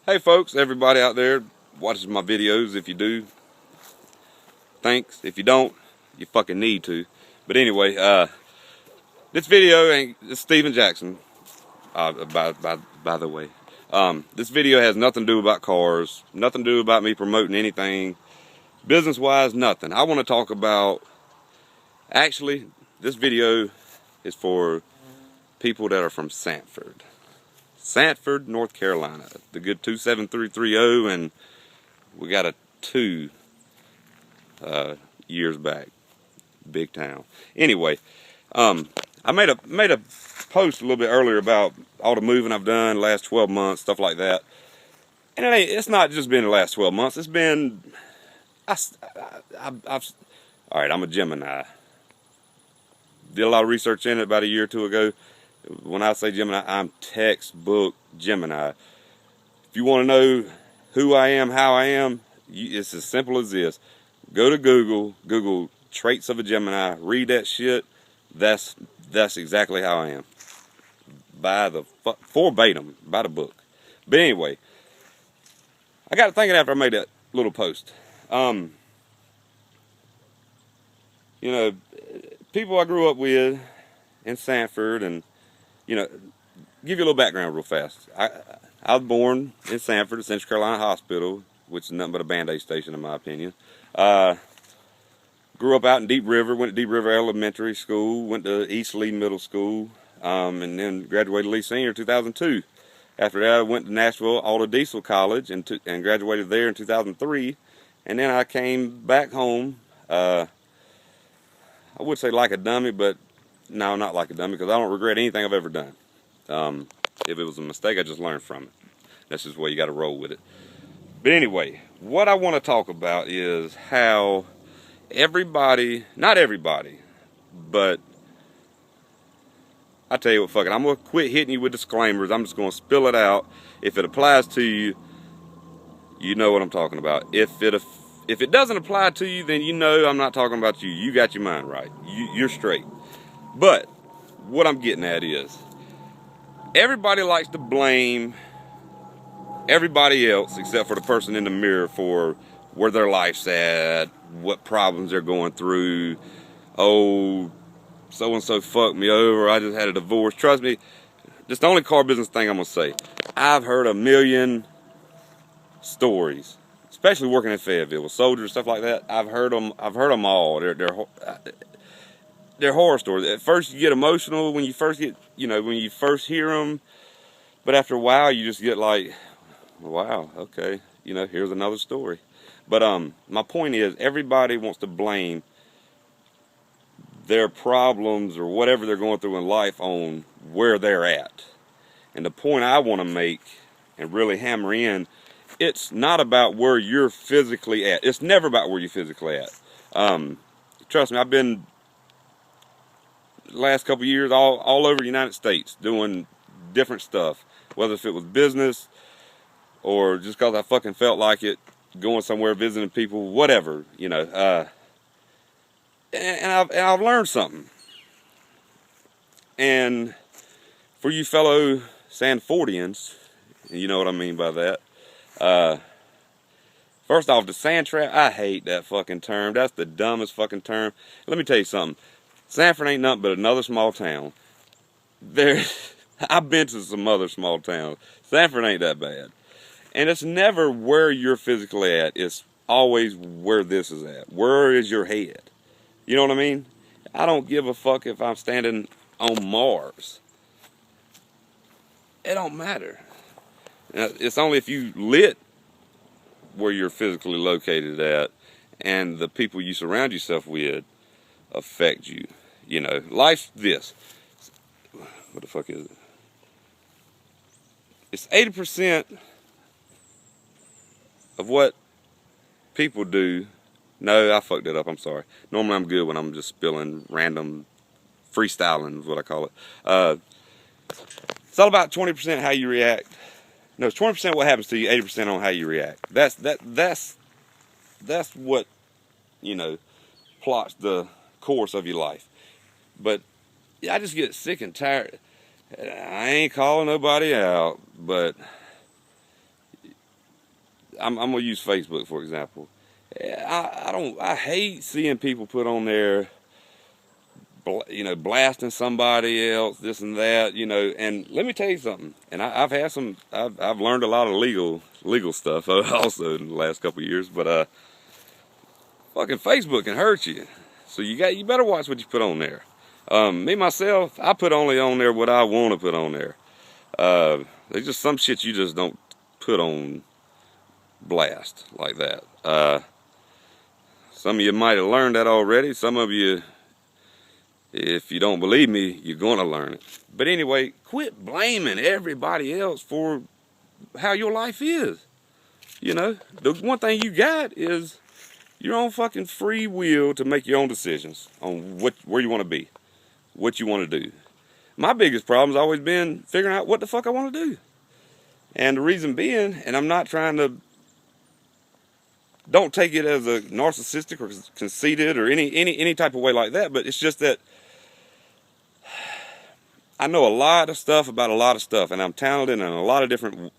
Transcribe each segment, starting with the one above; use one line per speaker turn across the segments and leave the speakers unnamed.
Hey folks, everybody out there watching my videos, if you do, thanks. If you don't, you fucking need to. But anyway, this video ain't, it's Steven Jackson, by the way. This video has nothing to do about cars, nothing to do about me promoting anything, business-wise, nothing. I want to talk about, actually, this video is for people that are from Sanford, North Carolina. The good 27330, and we got a 2 years back. Big town. Anyway, I made a post a little bit earlier about all the moving I've done the last 12 months, stuff like that. And it's not just been the last 12 months. It's been, all right, I'm a Gemini. Did a lot of research in it about a year or two ago. When I say Gemini, I'm textbook Gemini. If you want to know who I am, how I am, it's as simple as this. Go to Google traits of a Gemini, read that shit. That's exactly how I am. Verbatim, by the book. But anyway, I got to thinking after I made that little post. You know, people I grew up with in Sanford, and you know, give you a little background real fast. I was born in Sanford, Central Carolina Hospital, which is nothing but a Band-Aid station in my opinion. Grew up out in Deep River, went to Deep River Elementary School, went to East Lee Middle School, and then graduated Lee Senior in 2002. After that, I went to Nashville Auto Diesel College and graduated there in 2003. And then I came back home. I would say like a dummy, but no, not like a dummy, because I don't regret anything I've ever done. If it was a mistake, I just learned from it. That's just the way you got to roll with it. But anyway, what I want to talk about is how everybody, not everybody, but I tell you what, fuck it, I'm going to quit hitting you with disclaimers. I'm just going to spill it out. If it applies to you, you know what I'm talking about. If it doesn't apply to you, then you know I'm not talking about you. You got your mind right. You're straight. But what I'm getting at is, everybody likes to blame everybody else except for the person in the mirror for where their life's at, what problems they're going through. Oh, so-and-so fucked me over, I just had a divorce. Trust me, just the only car business thing I'm going to say, I've heard a million stories, especially working in Fayetteville with soldiers, stuff like that. I've heard them all. They're horror stories. At first you get emotional when you first hear them, but after a while you just get like, wow, okay, here's another story. But my point is, everybody wants to blame their problems or whatever they're going through in life on where they're at. And the point I want to make and really hammer in, it's not about where you're physically at. It's never about where you're physically at. Trust me, I've been the last couple of years all over the United States doing different stuff, whether if it was business or just because I fucking felt like it, going somewhere, visiting people, whatever, and I've learned something. And for you fellow SANFORDians, you know what I mean by that. First off, the sand trap, I hate that fucking term. That's the dumbest fucking term. Let me tell you something. Sanford ain't nothing but another small town. I've been to some other small towns. Sanford ain't that bad. And it's never where you're physically at. It's always where this is at. Where is your head? You know what I mean? I don't give a fuck if I'm standing on Mars. It don't matter. It's only if you lit where you're physically located at and the people you surround yourself with affect you. Life's this. What the fuck is it? It's 80% of what people do. No, I fucked it up, I'm sorry. Normally I'm good when I'm just spilling random freestyling is what I call it. It's all about 20% how you react. No, it's 20% what happens to you, 80% on how you react. That's what, plots the course of your life. But yeah, I just get sick and tired. I ain't calling nobody out, but I'm gonna use Facebook for example. I hate seeing people put on there, you know, blasting somebody else, this and that, you know. And let me tell you something. And I've had some. I've learned a lot of legal stuff also in the last couple of years. But fucking Facebook can hurt you. So you better watch what you put on there. Me myself, I put only on there what I want to put on there. There's just some shit you just don't put on blast like that. Some of you might have learned that already. Some of you, if you don't believe me, you're going to learn it. But anyway, quit blaming everybody else for how your life is. You know, the one thing you got is your own fucking free will to make your own decisions on where you want to be, what you want to do. My biggest problem's always been figuring out what the fuck I want to do. And the reason being, and I'm not trying to, don't take it as a narcissistic or conceited or any type of way like that, but it's just that I know a lot of stuff about a lot of stuff, and I'm talented in a lot of different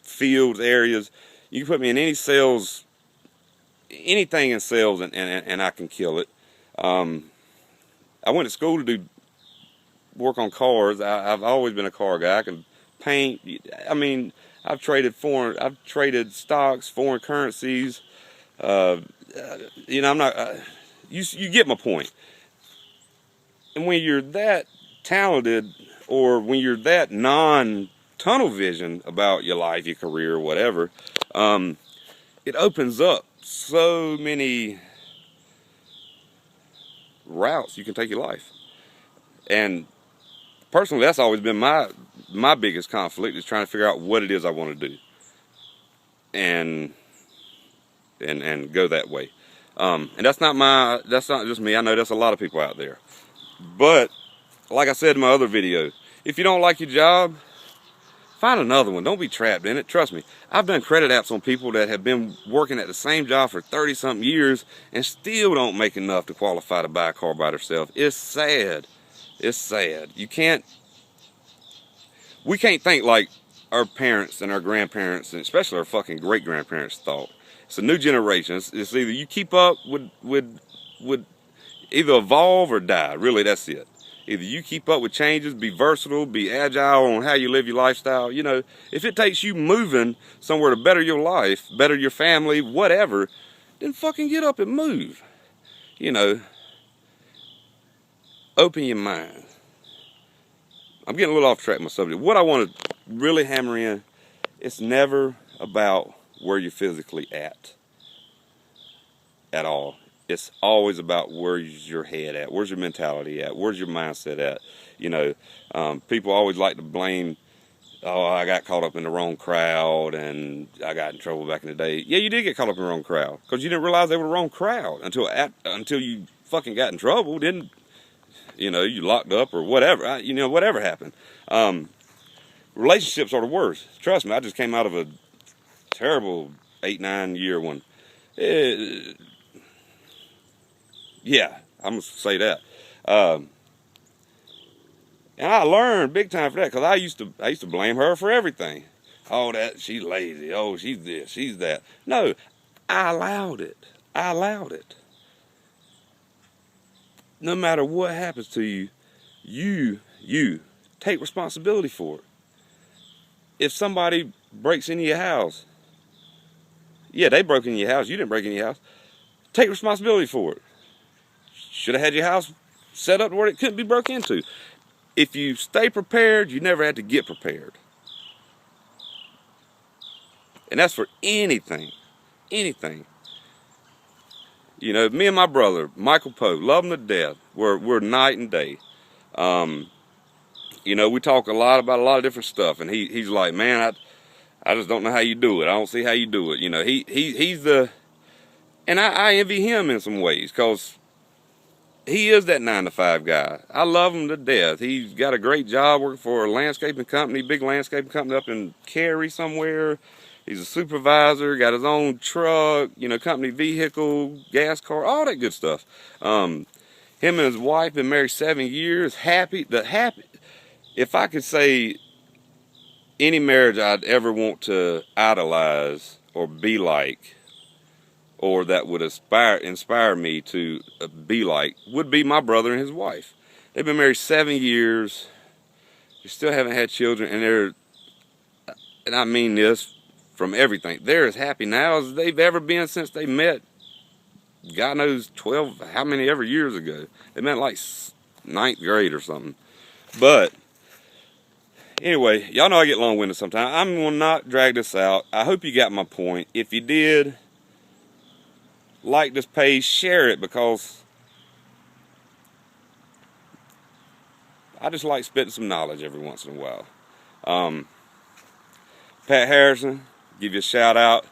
fields, areas. You can put me in any sales, anything in sales, and I can kill it. I went to school to do work on cars. I've always been a car guy. I can paint. I mean, I've traded stocks, foreign currencies. You know, I'm not. You get my point. And when you're that talented, or when you're that non-tunnel vision about your life, your career, whatever, it opens up so many routes you can take your life. And personally, that's always been my biggest conflict, is trying to figure out what it is I want to do, and go that way. And that's not just me. I know there's a lot of people out there. But like I said in my other video, if you don't like your job, find another one. Don't be trapped in it. Trust me. I've done credit apps on people that have been working at the same job for 30-something years and still don't make enough to qualify to buy a car by themselves. It's sad. It's sad. We can't think like our parents and our grandparents, and especially our fucking great-grandparents thought. It's a new generation. It's either you keep up with either evolve or die. Really, that's it. Either you keep up with changes, be versatile, be agile on how you live your lifestyle. You know, if it takes you moving somewhere to better your life, better your family, whatever, then fucking get up and move. You know, open your mind. I'm getting a little off track with my subject. What I want to really hammer in, it's never about where you're physically at all. It's always about where's your head at, where's your mentality at, where's your mindset at. You know, people always like to blame, oh, I got caught up in the wrong crowd and I got in trouble back in the day. Yeah, you did get caught up in the wrong crowd, because you didn't realize they were the wrong crowd until you fucking got in trouble. Didn't, you know, you locked up or whatever, you know, whatever happened. Relationships are the worst. Trust me, I just came out of a terrible 8-9 year one. Yeah, I'm gonna say that. And I learned big time for that, because I used to blame her for everything. Oh, that she's lazy. Oh, she's this, she's that. No, I allowed it. I allowed it. No matter what happens to you, you take responsibility for it. If somebody breaks into your house, yeah, they broke into your house. You didn't break into your house. Take responsibility for it. Should have had your house set up where it couldn't be broke into. If you stay prepared, you never have to get prepared. And that's for anything. Anything. You know, me and my brother, Michael Poe, love him to death. We're night and day. You know, we talk a lot about a lot of different stuff. And he's like, man, I just don't know how you do it. I don't see how you do it. You know, he's the... And I envy him in some ways, because he is that 9-to-5 guy. I love him to death. He's got a great job working for a landscaping company, big landscaping company up in Cary somewhere. He's a supervisor, got his own truck, you know, company vehicle, gas car, all that good stuff. Him and his wife been married 7 years, happy. If I could say any marriage I'd ever want to idolize or be like, or that would inspire me to be like, would be my brother and his wife. They've been married 7 years. They still haven't had children, and I mean this from everything. They're as happy now as they've ever been since they met. God knows 12, how many ever years ago. They met like 9th grade or something. But anyway, y'all know I get long-winded sometimes. I'm going to not drag this out. I hope you got my point. If you did, like this page, share it, because I just like spitting some knowledge every once in a while. Pat Harrison, give you a shout out.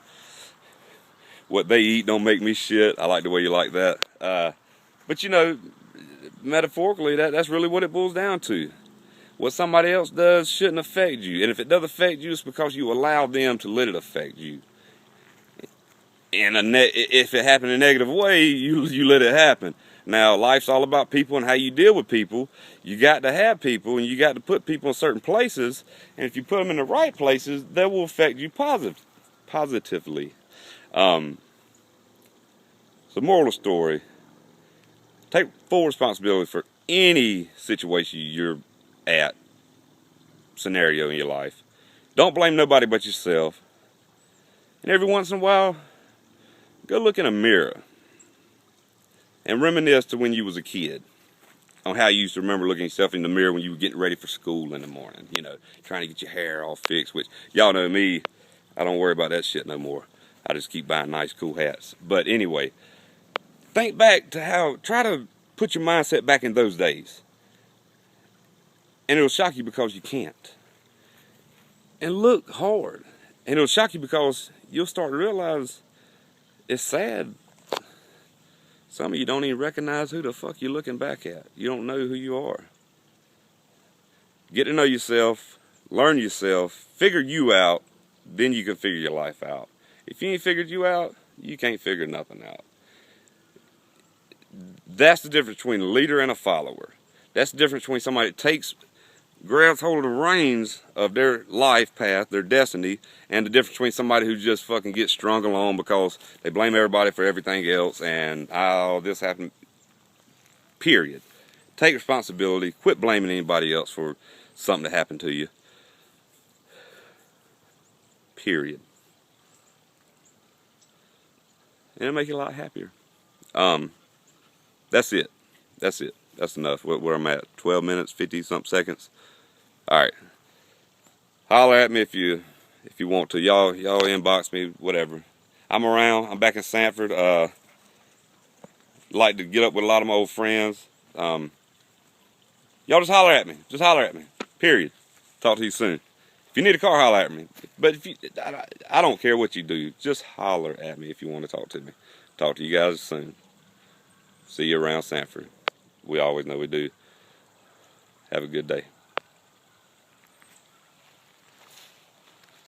What they eat don't make me shit. I like the way you like that. But you know, metaphorically, that's really what it boils down to. What somebody else does shouldn't affect you. And if it does affect you, it's because you allow them to let it affect you. And if it happened in a negative way, you let it happen. Now, life's all about people and how you deal with people. You got to have people, and you got to put people in certain places. And if you put them in the right places, that will affect you positively. So, moral of the story, take full responsibility for any situation you're at, scenario in your life. Don't blame nobody but yourself. And every once in a while, go look in a mirror and reminisce to when you was a kid, on how you used to remember looking at yourself in the mirror when you were getting ready for school in the morning, you know, trying to get your hair all fixed, which y'all know me, I don't worry about that shit no more. I just keep buying nice, cool hats. But anyway, think back to try to put your mindset back in those days. And it'll shock you because you can't. And look hard. And it'll shock you because you'll start to realize it's sad. Some of you don't even recognize who the fuck you're looking back at. You don't know who you are. Get to know yourself, learn yourself, figure you out, then you can figure your life out. If you ain't figured you out, you can't figure nothing out. That's the difference between a leader and a follower. That's the difference between somebody that grabs hold of the reins of their life path, their destiny, and the difference between somebody who just fucking gets strung along because they blame everybody for everything else and, oh, this happened. Period. Take responsibility. Quit blaming anybody else for something that happened to you. Period. And it'll make you a lot happier. That's it. That's it. That's enough. Where I'm at. 12 minutes, 50-something seconds. Alright. Holler at me if you want to. Y'all inbox me, whatever. I'm around. I'm back in SANFORD. Like to get up with a lot of my old friends. Y'all just holler at me. Just holler at me. Period. Talk to you soon. If you need a car, holler at me. But I don't care what you do. Just holler at me if you want to talk to me. Talk to you guys soon. See you around SANFORD. We always know we do. Have a good day.